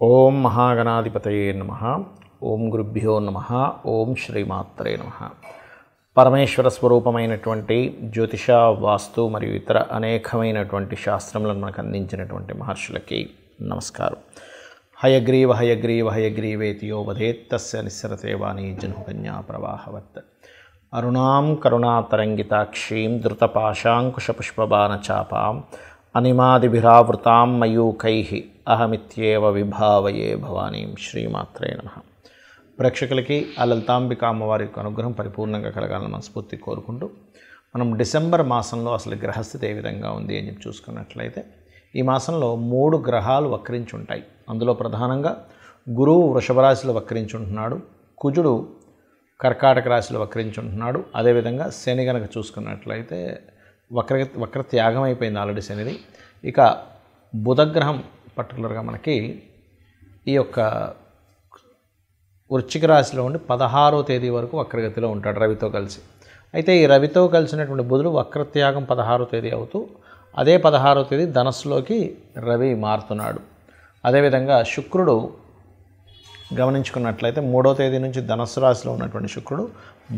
ఓం మహాగణాధిపతయే నమః. ఓం గురుభ్యో నమః. ఓం శ్రీమాత్రే నమః. పరమేశ్వర స్వరూపమైనటువంటి జ్యోతిష, వాస్తు మరియు ఇతర అనేకమైనటువంటి శాస్త్రములను మనకు అందించినటువంటి మహర్షులకి నమస్కారం. హయగ్రీవ హయగ్రీవ హయగ్రీవేతియో వదేత్తస్య నిస్సరతే వాణీ జనుకన్యా ప్రవాహవత్. అరుణాం కరుణాతరంగితాక్షీం ధృతపాశాంకుశపుష్పబాణచాపాం అనిమాదిభిరావృతాం మయూకైః అహమిత్యేవ విభావయే భవానీం. శ్రీమాత్రే నమః. ప్రేక్షకులకి ఆ లలితాంబిక అమ్మవారి యొక్క అనుగ్రహం పరిపూర్ణంగా కలగాలని మనస్ఫూర్తి కోరుకుంటూ మనం డిసెంబర్ మాసంలో అసలు గ్రహస్థితి ఏ విధంగా ఉంది అని చెప్పి చూసుకున్నట్లయితే ఈ మాసంలో 3 గ్రహాలు వక్రించి ఉంటాయి. అందులో ప్రధానంగా గురువు వృషభ రాశిలో వక్రించి ఉంటున్నాడు, కుజుడు కర్కాటక రాశిలో వక్రించి ఉంటున్నాడు. అదేవిధంగా శని కనుక చూసుకున్నట్లయితే వక్ర త్యాగం అయిపోయింది ఆల్రెడీ శనిది. ఇక బుధగ్రహం పర్టికులర్గా మనకి ఈ యొక్క వృశ్చిక రాశిలో ఉండి 16వ తేదీ వరకు వక్రగతిలో ఉంటాడు రవితో కలిసి. అయితే ఈ రవితో కలిసినటువంటి బుధుడు వక్రత్యాగం 16వ తేదీ అవుతూ అదే 16వ తేదీ ధనస్సులోకి రవి మారుతున్నాడు. అదేవిధంగా శుక్రుడు గమనించుకున్నట్లయితే 3వ తేదీ నుంచి ధనస్సు రాశిలో ఉన్నటువంటి శుక్రుడు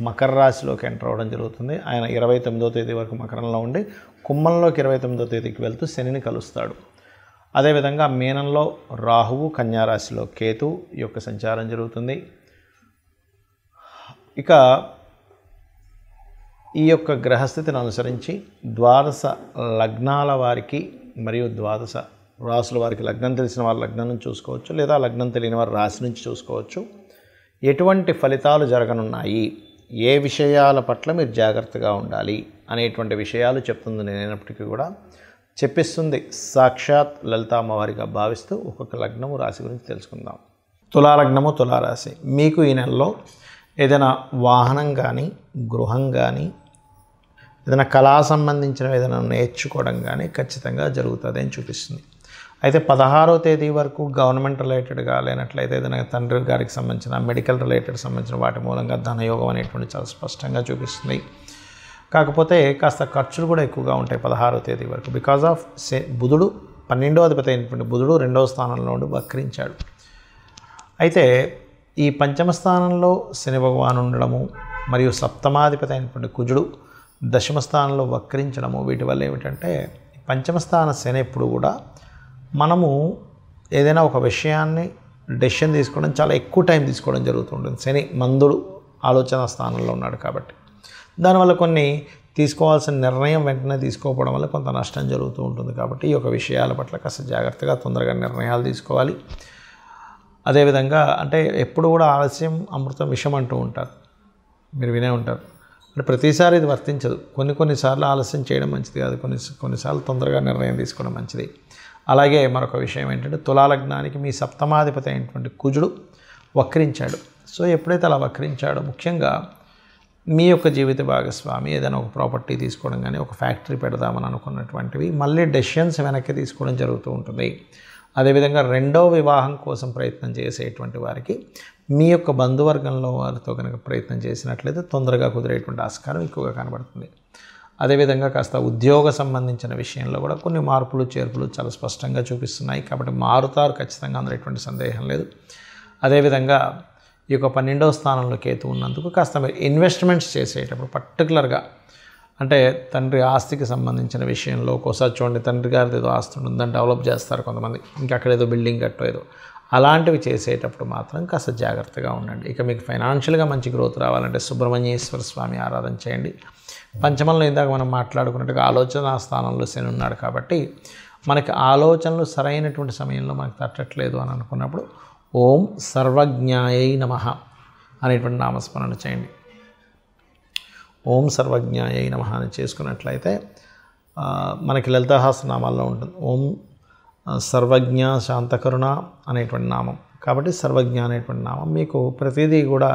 మకర రాశిలోకి ఎంటర్ అవ్వడం జరుగుతుంది. ఆయన 29వ తేదీ వరకు మకరంలో ఉండి కుంభంలోకి 29వ తేదీకి వెళ్తూ శనిని కలుస్తాడు. అదేవిధంగా మీనంలో రాహువు, కన్యారాశిలో కేతు ఈ యొక్క సంచారం జరుగుతుంది. ఇక ఈ యొక్క గ్రహస్థితిని అనుసరించి ద్వాదశ లగ్నాల వారికి మరియు ద్వాదశ రాశుల వారికి లగ్నం తెలిసిన వారు లగ్నం నుంచి చూసుకోవచ్చు, లేదా లగ్నం తెలియని వారు రాశి నుంచి చూసుకోవచ్చు. ఎటువంటి ఫలితాలు జరగనున్నాయి, ఏ విషయాల పట్ల మీరు జాగ్రత్తగా ఉండాలి అనేటువంటి విషయాలు చెప్తుంది నేనైనప్పటికీ కూడా చెప్పిస్తుంది సాక్షాత్ లలిత అమ్మవారిగా భావిస్తూ ఒక్కొక్క లగ్నము రాశి గురించి తెలుసుకుందాం. తులాలగ్నము, తులారాశి. మీకు ఈ నెలలో ఏదైనా వాహనం కానీ, గృహం కానీ, ఏదైనా కళా సంబంధించిన ఏదైనా నేర్చుకోవడం కానీ ఖచ్చితంగా జరుగుతుంది అని చూపిస్తుంది. అయితే 16వ తేదీ వరకు గవర్నమెంట్ రిలేటెడ్గా లేనట్లయితే ఏదైనా తండ్రి గారికి సంబంధించిన మెడికల్ రిలేటెడ్ సంబంధించిన వాటి మూలంగా ధనయోగం అనేటువంటి చాలా స్పష్టంగా చూపిస్తుంది. కాకపోతే కాస్త ఖర్చులు కూడా ఎక్కువగా ఉంటాయి 16వ తేదీ వరకు. బికాజ్ ఆఫ్ బుధుడు 12వ అధిపతి అయినటువంటి బుధుడు 2వ స్థానంలో ఉండి వక్రించాడు. అయితే ఈ పంచమ స్థానంలో శని భగవాను ఉండడము మరియు సప్తమాధిపతి అయినటువంటి కుజుడు దశమ స్థానంలో వక్రించడము, వీటి వల్ల ఏమిటంటే పంచమ స్థాన శని ఎప్పుడు కూడా మనము ఏదైనా ఒక విషయాన్ని డెసిషన్ తీసుకోవడం చాలా ఎక్కువ టైం తీసుకోవడం జరుగుతుంటుంది. శని మందుడు ఆలోచన స్థానంలో ఉన్నాడు కాబట్టి దానివల్ల కొన్ని తీసుకోవాల్సిన నిర్ణయం వెంటనే తీసుకోకపోవడం వల్ల కొంత నష్టం జరుగుతూ ఉంటుంది. కాబట్టి ఈ యొక్క విషయాల పట్ల కాస్త జాగ్రత్తగా తొందరగా నిర్ణయాలు తీసుకోవాలి. అదేవిధంగా అంటే ఎప్పుడు కూడా ఆలస్యం అమృతం విషం అంటూ ఉంటారు, మీరు వినే ఉంటారు. అంటే ప్రతిసారి ఇది వర్తించదు. కొన్నిసార్లు ఆలస్యం చేయడం మంచిది కాదు, కొన్నిసార్లు తొందరగా నిర్ణయం తీసుకోవడం మంచిది. అలాగే మరొక విషయం ఏంటంటే తులాలగ్నానికి మీ సప్తమాధిపతి అయినటువంటి కుజుడు వక్రించాడు. సో ఎప్పుడైతే అలా వక్రించాడో ముఖ్యంగా మీ యొక్క జీవిత భాగస్వామి ఏదైనా ఒక ప్రాపర్టీ తీసుకోవడం కానీ, ఒక ఫ్యాక్టరీ పెడదామని అనుకున్నటువంటివి మళ్ళీ డెసిషన్స్ వెనక్కి తీసుకోవడం జరుగుతూ ఉంటుంది. అదేవిధంగా 2వ వివాహం కోసం ప్రయత్నం చేసేటువంటి వారికి మీ యొక్క బంధువర్గంలో వారితో కనుక ప్రయత్నం చేసినట్లయితే తొందరగా కుదిరేటువంటి ఆస్కారం ఎక్కువగా కనబడుతుంది. అదేవిధంగా కాస్త ఉద్యోగ సంబంధించిన విషయంలో కూడా కొన్ని మార్పులు చేర్పులు చాలా స్పష్టంగా చూపిస్తున్నాయి. కాబట్టి మారుతారు ఖచ్చితంగా, అందులో ఎటువంటి సందేహం లేదు. అదేవిధంగా ఈ యొక్క 12వ స్థానంలో కేతు ఉన్నందుకు కాస్త మీరు ఇన్వెస్ట్మెంట్స్ చేసేటప్పుడు పర్టికులర్గా అంటే తండ్రి ఆస్తికి సంబంధించిన విషయంలో ఒక్కోసారి చూడండి, తండ్రి గారిది ఏదో ఆస్తి ఉంటుంది, దాన్ని డెవలప్ చేస్తారు కొంతమంది, ఇంకా అక్కడ ఏదో బిల్డింగ్ కట్టో ఏదో అలాంటివి చేసేటప్పుడు మాత్రం కాస్త జాగ్రత్తగా ఉండండి. ఇక మీకు ఫైనాన్షియల్గా మంచి గ్రోత్ రావాలంటే సుబ్రహ్మణ్యేశ్వర స్వామి ఆరాధన చేయండి. పంచమంలో ఇందాక మనం మాట్లాడుకున్నట్టుగా ఆలోచన స్థానంలో శని ఉన్నాడు కాబట్టి మనకి ఆలోచనలు సరైనటువంటి సమయంలో మనకు తట్టట్లేదు అని అనుకున్నప్పుడు ఓం సర్వజ్ఞాయై నమః అనేటువంటి నామస్మరణ చేయండి. ఓం సర్వజ్ఞాయై నమః అని చేసుకున్నట్లయితే మనకి లలితాసహస్రనామాల్లో ఉంటుంది ఓం సర్వజ్ఞ శాంతకరుణ అనేటువంటి నామం. కాబట్టి సర్వజ్ఞ అనేటువంటి నామం మీకు ప్రతిదీ కూడా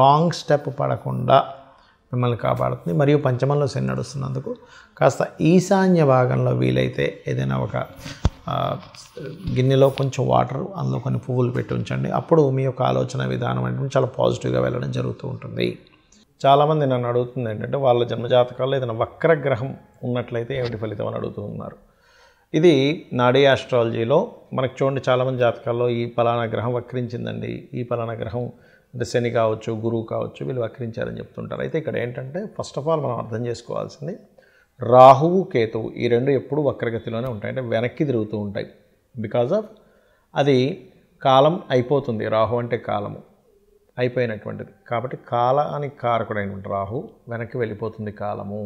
రాంగ్ స్టెప్ పడకుండా మిమ్మల్ని కాపాడుతుంది. మరియు పంచమంలో శని నడుస్తున్నందుకు కాస్త ఈశాన్య భాగంలో వీలైతే ఏదైనా ఒక గిన్నెలో కొంచెం వాటర్, అందులో కొన్ని పువ్వులు పెట్టి ఉంచండి. అప్పుడు మీ యొక్క ఆలోచన విధానం అంటే చాలా పాజిటివ్గా వెళ్ళడం జరుగుతూ ఉంటుంది. చాలామంది నన్ను అడుగుతుంది ఏంటంటే వాళ్ళ జన్మజాతకాల్లో ఏదైనా వక్రగ్రహం ఉన్నట్లయితే ఏమిటి ఫలితం అని అడుగుతూ ఉన్నారు. ఇది నాడీ ఆస్ట్రాలజీలో మనకు చూడండి, చాలామంది జాతకాల్లో ఈ పలానా గ్రహం వక్రించిందండి, ఈ పలానా గ్రహం అంటే శని కావచ్చు, గురువు కావచ్చు, వీళ్ళు వక్రించారని చెప్తుంటారు. అయితే ఇక్కడ ఏంటంటే ఫస్ట్ ఆఫ్ ఆల్ మనం అర్థం చేసుకోవాల్సింది, రాహువు కేతువు ఈ రెండు ఎప్పుడు వక్రగతిలోనే ఉంటాయి, అంటే వెనక్కి తిరుగుతూ ఉంటాయి. బికాజ్ ఆఫ్ అది కాలం అయిపోతుంది. రాహు అంటే కాలము అయిపోయినటువంటిది కాబట్టి కాలానికి కారకుడైనటువంటి రాహు వెనక్కి వెళ్ళిపోతుంది కాలము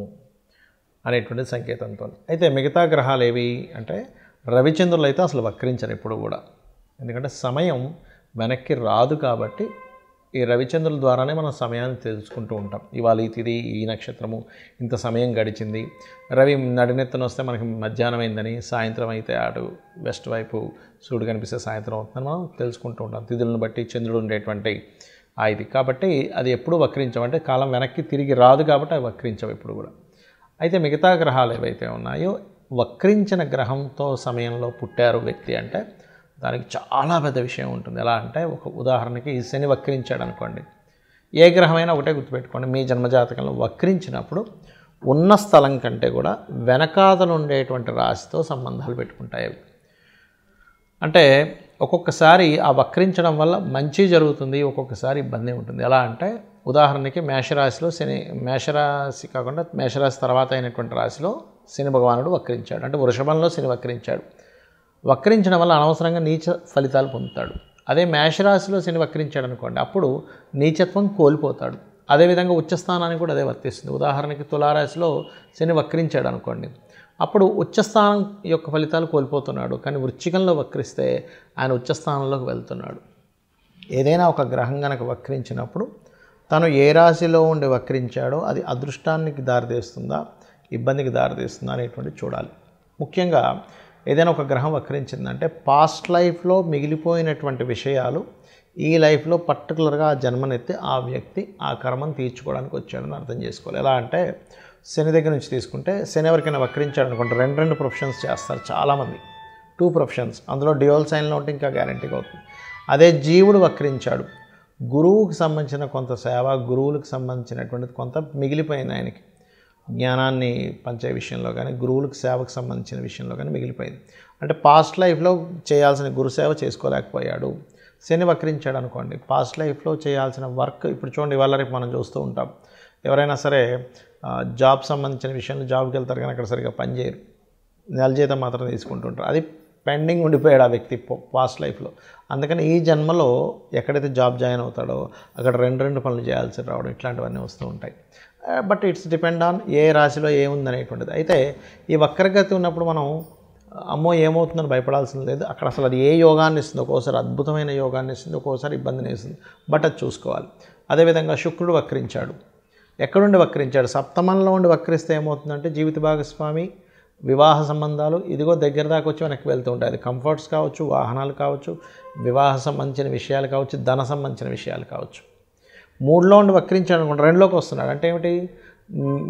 అనేటువంటి సంకేతంతో. అయితే మిగతా గ్రహాలు ఏవి అంటే రవిచంద్రులు అయితే అసలు వక్రించరు ఎప్పుడు కూడా, ఎందుకంటే సమయం వెనక్కి రాదు. కాబట్టి ఈ రవిచంద్రుల ద్వారానే మనం సమయాన్ని తెలుసుకుంటూ ఉంటాం. ఇవాళ ఈ తిథి, ఈ నక్షత్రము, ఇంత సమయం గడిచింది. రవి నడినెత్తున వస్తే మనకి మధ్యాహ్నం అయిందని, సాయంత్రం అయితే అటు వెస్ట్ వైపు సూర్యుడు కనిపిస్తే సాయంత్రం అవుతుందని మనం తెలుసుకుంటూ ఉంటాం. తిథులను బట్టి చంద్రుడు ఉండేటువంటి ఇది. కాబట్టి అది ఎప్పుడు వక్రించవు, అంటే కాలం వెనక్కి తిరిగి రాదు కాబట్టి అవి వక్రించవు ఎప్పుడు కూడా. అయితే మిగతా గ్రహాలు ఏవైతే ఉన్నాయో, వక్రించిన గ్రహంతో సమయంలో పుట్టారు వ్యక్తి అంటే దానికి చాలా పెద్ద విషయం ఉంటుంది. ఎలా అంటే ఒక ఉదాహరణకి శని వక్రించాడు అనుకోండి, ఏ గ్రహమైనా ఒకటే గుర్తుపెట్టుకోండి, మీ జన్మజాతకంలో వక్రించినప్పుడు ఉన్న స్థలం కంటే కూడా వెనకాతలు ఉండేటువంటి రాశితో సంబంధాలు పెట్టుకుంటాయి అవి. అంటే ఒక్కొక్కసారి ఆ వక్రించడం వల్ల మంచి జరుగుతుంది, ఒక్కొక్కసారి ఇబ్బంది ఉంటుంది. ఎలా అంటే ఉదాహరణకి మేషరాశిలో శని, మేషరాశి కాకుండా మేషరాశి తర్వాత అయినటువంటి రాశిలో శని భగవానుడు వక్రించాడు, అంటే వృషభంలో శని వక్రించాడు. వక్రించడం వల్ల అనవసరంగా నీచ ఫలితాలు పొందుతాడు. అదే మేషరాశిలో శని వక్రించాడు అనుకోండి, అప్పుడు నీచత్వం కోల్పోతాడు. అదేవిధంగా ఉచ్చస్థానానికి కూడా అదే వర్తిస్తుంది. ఉదాహరణకి తులారాశిలో శని వక్రించాడు అనుకోండి, అప్పుడు ఉచ్చస్థానం యొక్క ఫలితాలు కోల్పోతున్నాడు. కానీ వృశ్చికంలో వక్రిస్తే ఆయన ఉచ్చస్థానంలోకి వెళ్తున్నాడు. ఏదైనా ఒక గ్రహం కనుక వక్రించినప్పుడు తను ఏ రాశిలో ఉండి వక్రించాడో అది అదృష్టానికి దారితీస్తుందా, ఇబ్బందికి దారితీస్తుందా అనేటువంటి చూడాలి. ముఖ్యంగా ఏదైనా ఒక గ్రహం వక్రించిందంటే పాస్ట్ లైఫ్లో మిగిలిపోయినటువంటి విషయాలు ఈ లైఫ్లో పర్టికులర్గా ఆ జన్మనెత్తి ఆ వ్యక్తి ఆ కర్మను తీర్చుకోవడానికి వచ్చాడని అర్థం చేసుకోవాలి. ఎలా అంటే శని దగ్గర నుంచి తీసుకుంటే, శని ఎవరికైనా వక్రించాడు అనుకుంటే రెండు ప్రొఫెషన్స్ చేస్తారు చాలామంది, 2 ప్రొఫెషన్స్, అందులో డ్యూయల్ సైన్లో ఉంటే ఇంకా గ్యారంటీగా అవుతుంది. అదే జీవుడు వక్రించాడు, గురువుకి సంబంధించిన కొంత సేవ, గురువులకు సంబంధించినటువంటిది కొంత మిగిలిపోయింది ఆయనకి, జ్ఞానాన్ని పంచే విషయంలో కానీ గురువులకు సేవకు సంబంధించిన విషయంలో కానీ మిగిలిపోయింది. అంటే పాస్ట్ లైఫ్లో చేయాల్సిన గురుసేవ చేసుకోలేకపోయాడు. శని వక్రించాడు అనుకోండి, పాస్ట్ లైఫ్లో చేయాల్సిన వర్క్ ఇప్పుడు చూడండి, ఇవాళ రేపు మనం చూస్తూ ఉంటాం. ఎవరైనా సరే జాబ్ సంబంధించిన విషయంలో జాబ్కి వెళ్తారు కానీ అక్కడ సరిగ్గా పనిచేయరు, నెల జీతం మాత్రం తీసుకుంటుంటారు. అది పెండింగ్ ఉండిపోయాడు ఆ వ్యక్తి పాస్ట్ లైఫ్లో. అందుకని ఈ జన్మలో ఎక్కడైతే జాబ్ జాయిన్ అవుతాడో అక్కడ రెండు పనులు చేయాల్సి రావడం, ఇట్లాంటివన్నీ వస్తూ ఉంటాయి. But it's depend on a రాశిలో ఏముందనేటువంటిది. అయితే ఈ వక్రగతి ఉన్నప్పుడు మనం అమ్మో ఏమవుతుందని భయపడాల్సింది లేదు. అక్కడ అసలు అది ఏ యోగాన్ని ఇస్తుంది, ఒక్కోసారి అద్భుతమైన యోగాన్ని ఇస్తుంది, ఒక్కోసారి ఇబ్బందిని ఇస్తుంది. బట్ అది చూసుకోవాలి. అదేవిధంగా శుక్రుడు వక్రించాడు, ఎక్కడుండి వక్రించాడు, సప్తమంలో ఉండి వక్రిస్తే ఏమవుతుందంటే జీవిత భాగస్వామి, వివాహ సంబంధాలు ఇదిగో దగ్గర దాకా వచ్చి వెనక్కి వెళ్తూ ఉంటాయి. అది కంఫర్ట్స్ కావచ్చు, వాహనాలు కావచ్చు, వివాహ సంబంధించిన విషయాలు కావచ్చు, ధన సంబంధించిన విషయాలు కావచ్చు. 3లో ఉండి వక్రించాడు అనుకోండి, 2లోకి వస్తున్నాడు అంటే ఏమిటి,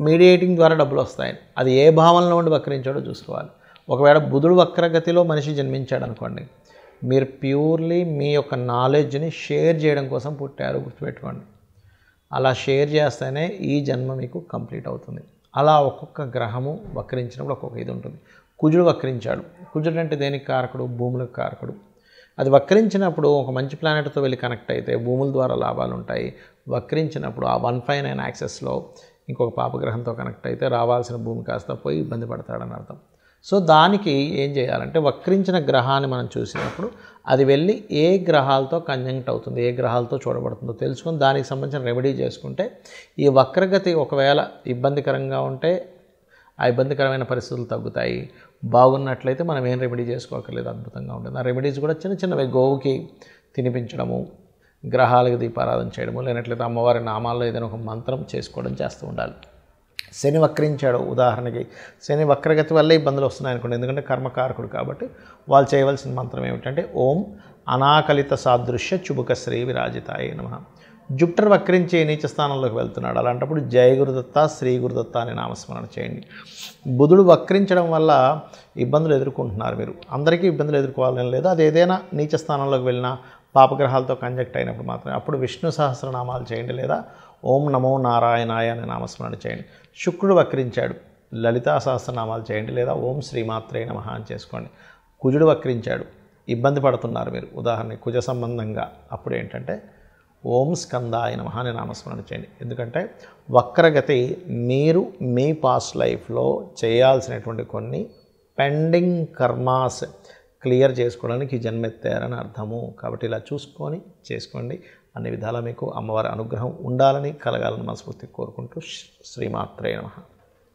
మీడియేటింగ్ ద్వారా డబ్బులు వస్తాయని. అది ఏ భావంలో ఉండి వక్రించాడో చూసుకోవాలి. ఒకవేళ బుధుడు వక్రగతిలో మనిషి జన్మించాడు అనుకోండి, మీరు ప్యూర్లీ మీ యొక్క నాలెడ్జ్ని షేర్ చేయడం కోసం పుట్టారు, గుర్తుపెట్టుకోండి. అలా షేర్ చేస్తేనే ఈ జన్మ మీకు కంప్లీట్ అవుతుంది. అలా ఒక్కొక్క గ్రహము వక్రించినప్పుడు ఒక్కొక్క ఇది ఉంటుంది. కుజుడు వక్రించాడు, కుజుడు అంటే దేనికి కారకుడు, భూములకు కారకుడు. అది వక్రించినప్పుడు ఒక మంచి ప్లానెట్తో వెళ్ళి కనెక్ట్ అయితే భూముల ద్వారా లాభాలు ఉంటాయి. వక్రించినప్పుడు ఆ 159 యాక్సెస్లో ఇంకొక పాపగ్రహంతో కనెక్ట్ అయితే రావాల్సిన భూమి కాస్త పోయి ఇబ్బంది పడతాడని అర్థం. సో దానికి ఏం చేయాలంటే వక్రించిన గ్రహాన్ని మనం చూసినప్పుడు అది వెళ్ళి ఏ గ్రహాలతో కంజంక్ట్ అవుతుంది, ఏ గ్రహాలతో చూడబడుతుందో తెలుసుకొని దానికి సంబంధించిన రెమెడీ చేసుకుంటే ఈ వక్రగతి ఒకవేళ ఇబ్బందికరంగా ఉంటే ఆ ఇబ్బందికరమైన పరిస్థితులు తగ్గుతాయి. బాగున్నట్లయితే మనం ఏం రెమెడీ చేసుకోకర్లేదు, అద్భుతంగా ఉంటుంది. ఆ రెమెడీస్ కూడా చిన్న చిన్నవి, గోవుకి తినిపించడము, గ్రహాలకు దీపారాధన చేయడము, లేనట్లయితే అమ్మవారి నామాల్లో ఏదైనా ఒక మంత్రం చేసుకోవడం చేస్తూ ఉండాలి. శని వక్రించాడు ఉదాహరణకి, శని వక్రగతి వల్లే ఇబ్బందులు వస్తున్నాయి అనుకోండి, ఎందుకంటే కర్మకారకుడు కాబట్టి వాళ్ళు చేయవలసిన మంత్రం ఏమిటంటే ఓం అనాకలిత సాదృశ్య చుబుక శ్రీ విరాజితాయ నమః. జుపిటర్ వక్రించి నీచ స్థానంలోకి వెళ్తున్నాడు, అలాంటప్పుడు జయ గురుదత్త, శ్రీ గురుదత్త అనే నామస్మరణ చేయండి. బుధుడు వక్రించడం వల్ల ఇబ్బందులు ఎదుర్కొంటున్నారు మీరు, అందరికీ ఇబ్బందులు ఎదుర్కోవాలని లేదు. అది ఏదైనా నీచ స్థానంలోకి వెళ్ళినా పాపగ్రహాలతో కంజక్ట్ అయినప్పుడు మాత్రమే అప్పుడు విష్ణు సహస్రనామాలు చేయండి, లేదా ఓం నమో నారాయణాయ అనే నామస్మరణ చేయండి. శుక్రుడు వక్రించాడు, లలితా సహస్రనామాలు చేయండి, లేదా ఓం శ్రీమాత్రే నమః అని చేసుకోండి. కుజుడు వక్రించాడు, ఇబ్బంది పడుతున్నారు మీరు, ఉదాహరణకి కుజ సంబంధంగా, అప్పుడు ఏంటంటే ఓం స్కందాయ నమః అని నామస్మరణ చేయండి. ఎందుకంటే వక్రగతి మీరు మీ పాస్ట్ లైఫ్లో చేయాల్సినటువంటి కొన్ని పెండింగ్ కర్మాస్ క్లియర్ చేసుకోవడానికి జన్మెత్తారని అర్థము. కాబట్టి ఇలా చూసుకొని చేసుకోండి. అన్ని విధాలా మీకు అమ్మవారి అనుగ్రహం ఉండాలని, కలగాలని మనస్ఫూర్తిగా కోరుకుంటూ శ్రీమాత్రే నమః.